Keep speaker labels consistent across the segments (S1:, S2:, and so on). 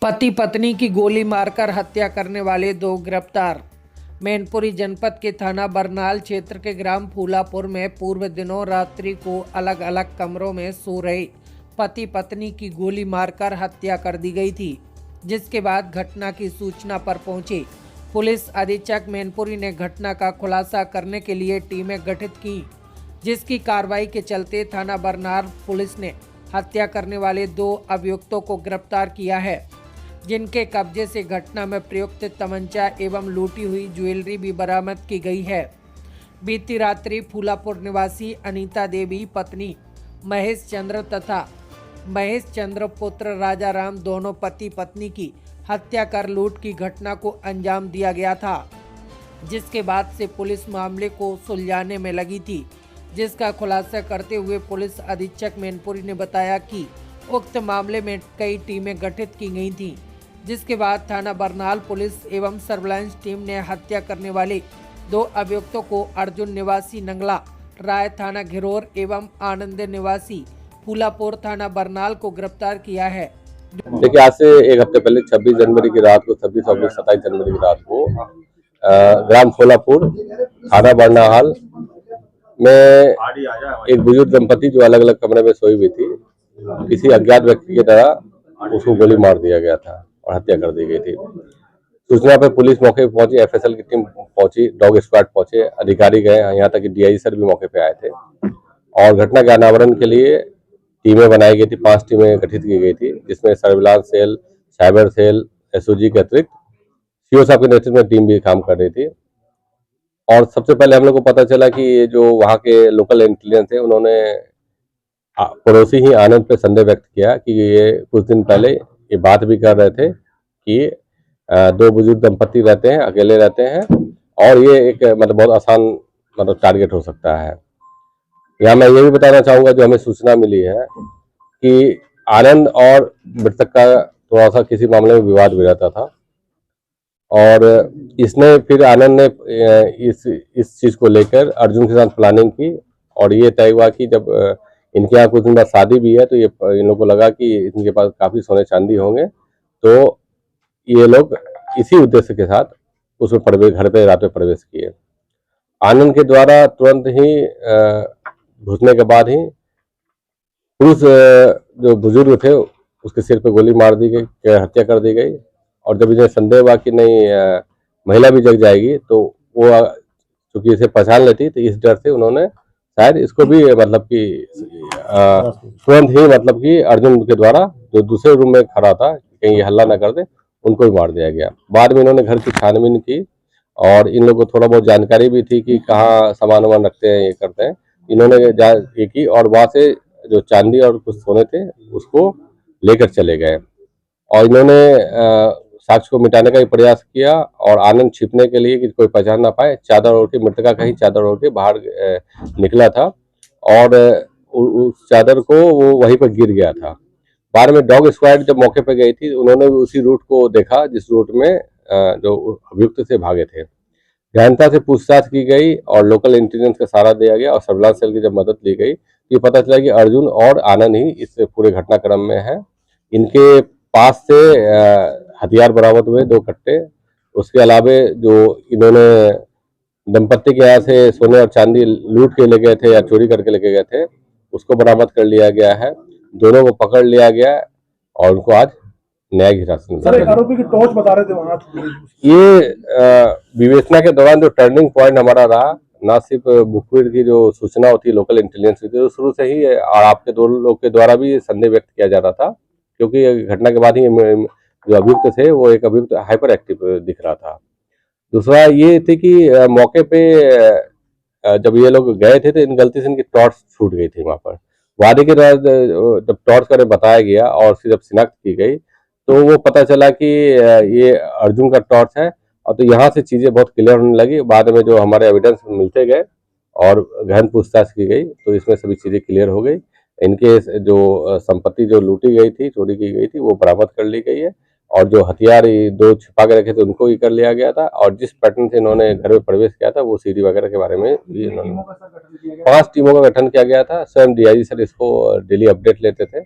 S1: पति पत्नी की गोली मारकर हत्या करने वाले दो गिरफ्तार। मैनपुरी जनपद के थाना बरनाल क्षेत्र के ग्राम फूलापुर में पूर्व दिनों रात्रि को अलग अलग कमरों में सो रहे पति पत्नी की गोली मारकर हत्या कर दी गई थी, जिसके बाद घटना की सूचना पर पहुंचे पुलिस अधीक्षक मैनपुरी ने घटना का खुलासा करने के लिए टीमें गठित की, जिसकी कार्रवाई के चलते थाना बरनाल पुलिस ने हत्या करने वाले दो अभियुक्तों को गिरफ्तार किया है, जिनके कब्जे से घटना में प्रयुक्त तमंचा एवं लूटी हुई ज्वेलरी भी बरामद की गई है। बीती रात्रि फूलापुर निवासी अनीता देवी पत्नी महेश चंद्र तथा महेश चंद्र पुत्र राजा राम दोनों पति पत्नी की हत्या कर लूट की घटना को अंजाम दिया गया था, जिसके बाद से पुलिस मामले को सुलझाने में लगी थी। जिसका खुलासा करते हुए पुलिस अधीक्षक मैनपुरी ने बताया कि उक्त मामले में कई टीमें गठित की गई थीं, जिसके बाद थाना बरनाल पुलिस एवं सर्विलांस टीम ने हत्या करने वाले दो अभियुक्तों को अर्जुन निवासी नंगला राय थाना घिरोर एवं आनंद निवासी फूलापुर थाना बरनाल को गिरफ्तार किया है।
S2: देखिए, आज से एक हफ्ते पहले 26 जनवरी की रात को 26 और 27 जनवरी की रात को ग्राम फूलापुर थाना बरनाल में एक बुजुर्ग दंपति जो अलग अलग कमरे में सोई हुई थी, किसी अज्ञात व्यक्ति की तरह उसको गोली मार दिया गया था और हत्या कर दी गई थी। सूचना पर पुलिस मौके पर पहुंची, एफएसएल की टीम पहुंची, डॉग स्क्वाड पहुंचे, अधिकारी गए, यहाँ तक कि डीआई सर भी मौके पे आए थे और घटना के अनावरण के लिए टीमें बनाई गई थी। 5 टीमें गठित की गई थी, जिसमें surveillance cell, cyber cell, SOG के अतिरिक्त सीओ साहब के नेतृत्व में टीम भी काम कर रही थी। और सबसे पहले हम लोग को पता चला कि ये जो वहाँ के लोकल इंटेलिजेंस है, उन्होंने पड़ोसी ही आनंद पे संदेह व्यक्त किया कि ये कुछ दिन पहले ये बात भी कर रहे थे कि दो बुजुर्ग दंपति रहते हैं, अकेले रहते हैं और ये एक बहुत आसान टारगेट हो सकता है। यहाँ मैं ये भी बताना चाहूँगा, जो हमें सूचना मिली है कि आनंद और मृतक का थोड़ा सा किसी मामले में विवाद भी रहता था और इसने फिर आनंद ने इस चीज़ को लेकर अर्जुन के साथ प्लानिंग की और ये तय हुआ कि जब इनके यहाँ कुछ दिन बाद शादी भी है तो ये इन लोगों को लगा कि इनके पास काफ़ी सोने चांदी होंगे, तो ये लोग इसी उद्देश्य के साथ उसमें घर पे रात में प्रवेश किए। आनंद के द्वारा तुरंत ही घुसने के बाद ही पुरुष जो बुजुर्ग थे उसके सिर पे गोली मार दी गई, हत्या कर दी गई। और जब इन्हें संदेह हुआ कि नहीं महिला भी जग जाएगी, तो वो चूंकि इसे पहचान लेती, तो इस डर से उन्होंने शायद इसको भी कि तुरंत ही कि अर्जुन के द्वारा जो दूसरे रूम में खड़ा था कहीं ये हल्ला न कर दे, उनको भी मार दिया गया। बाद में इन्होंने घर की छानबीन की और इन लोगों को थोड़ा बहुत जानकारी भी थी कि कहाँ सामान वामान रखते हैं, ये करते हैं। इन्होंने ये की और वहाँ से जो चांदी और कुछ सोने थे उसको लेकर चले गए और इन्होंने साक्ष्य को मिटाने का भी प्रयास किया और आनंद छिपने के लिए कि कोई पहचान ना पाए, चादर ओढ़ के, मृतका का ही चादर ओढ़ के बाहर निकला था और उस चादर को वो वहीं पर गिर गया था। बाद में डॉग स्क्वाड जब मौके पर गई थी, उन्होंने उसी रूट को देखा जिस रूट में जो अभियुक्त से भागे थे। गहनता से पूछताछ की गई और लोकल इंटेलिजेंस का सहारा दिया गया और सर्विलांस सेल की जब मदद ली गई तो ये पता चला कि अर्जुन और आनंद ही इस पूरे घटनाक्रम में है। इनके पास से हथियार बरामद हुए, 2 कट्टे। उसके अलावे जो इन्होंने दंपत्ति के यहाँ से सोने और चांदी लूट के ले गए थे या चोरी करके लेके गए थे, उसको बरामद कर लिया गया है। दोनों को पकड़ लिया गया और उनको आज न्यायिक हिरासत में।
S3: सर, एक आरोपी की टॉर्च बता रहे थे वहां।
S2: ये विवेचना के दौरान जो टर्निंग पॉइंट हमारा रहा, ना सिर्फ मुखबिर की जो सूचना होती है लोकल इंटेलिजेंस की, तो शुरू से ही और आपके 2 लोग के द्वारा भी संदेह व्यक्त किया जा रहा था, क्योंकि घटना के बाद ही जो अभियुक्त थे वो एक अभियुक्त हाइपर एक्टिव दिख रहा था। दूसरा ये थी कि मौके पे जब ये लोग गए थे तो इन गलती से इनकी टॉर्च छूट गई थी वहां पर। वादे के बाद जब टॉर्च का बताया गया और उसकी जब शिनाख्त की गई तो वो पता चला कि ये अर्जुन का टॉर्च है और तो यहाँ से चीज़ें बहुत क्लियर होने लगी। बाद में जो हमारे एविडेंस मिलते गए और गहन पूछताछ की गई तो इसमें सभी चीज़ें क्लियर हो गई। इनके जो संपत्ति जो लूटी गई थी, चोरी की गई थी, वो बरामद कर ली गई है और जो हथियार 2 छिपा के रखे थे उनको ही कर लिया गया था और जिस पैटर्न से इन्होंने घर में प्रवेश किया था वो सीडी वगैरह के बारे में भी इन्होंने 5 टीमों का गठन किया गया था। स्वयं डीआईजी सर इसको डेली अपडेट लेते थे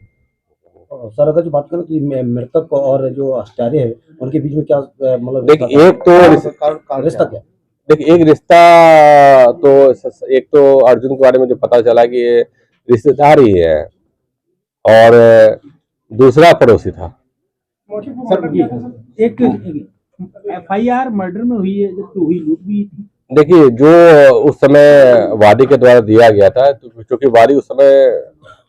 S4: सर अगर जो बात करें तो ये मृतक और जो हत्यारे हैं उनके बीच में क्या मतलब
S2: देख एक तो
S4: रिश्ता क्या है?
S2: देख एक रिश्ता तो एक तो अर्जुन के बारे में जो पता चला कि ये रिश्तेदार ही है और दूसरा पड़ोसी था।
S5: सर एक FIR मर्डर में हुई है जबकि हुई लूट भी थी।
S2: देखिए जो उस समय वादी के द्वारा दिया गया था, तो क्योंकि वादी उस समय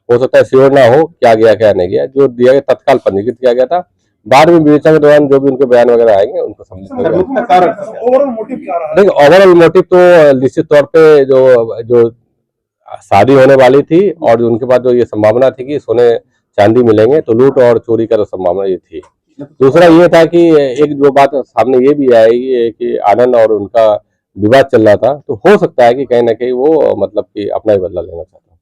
S2: हो सकता है श्योर ना हो क्या गया क्या नहीं गया, जो दिया गया तत्काल पंजीकृत किया गया था। बाद में विवेचना के दौरान जो भी उनके बयान वगैरह आएंगे उनको समझ
S3: ओवरऑल मोटिव क्या रहा है?
S2: देखिए ओवरऑल मोटिव तो निश्चित तौर पे जो शादी होने वाली थी और उनके बाद जो ये संभावना थी कि सोने चांदी मिलेंगे, तो लूट और चोरी का तो संभावना ये थी। दूसरा ये था कि एक जो बात सामने ये भी आई कि आनंद और उनका विवाद चल रहा था, तो हो सकता है कि कहीं ना कहीं वो मतलब कि अपना ही बदला लेना चाहता।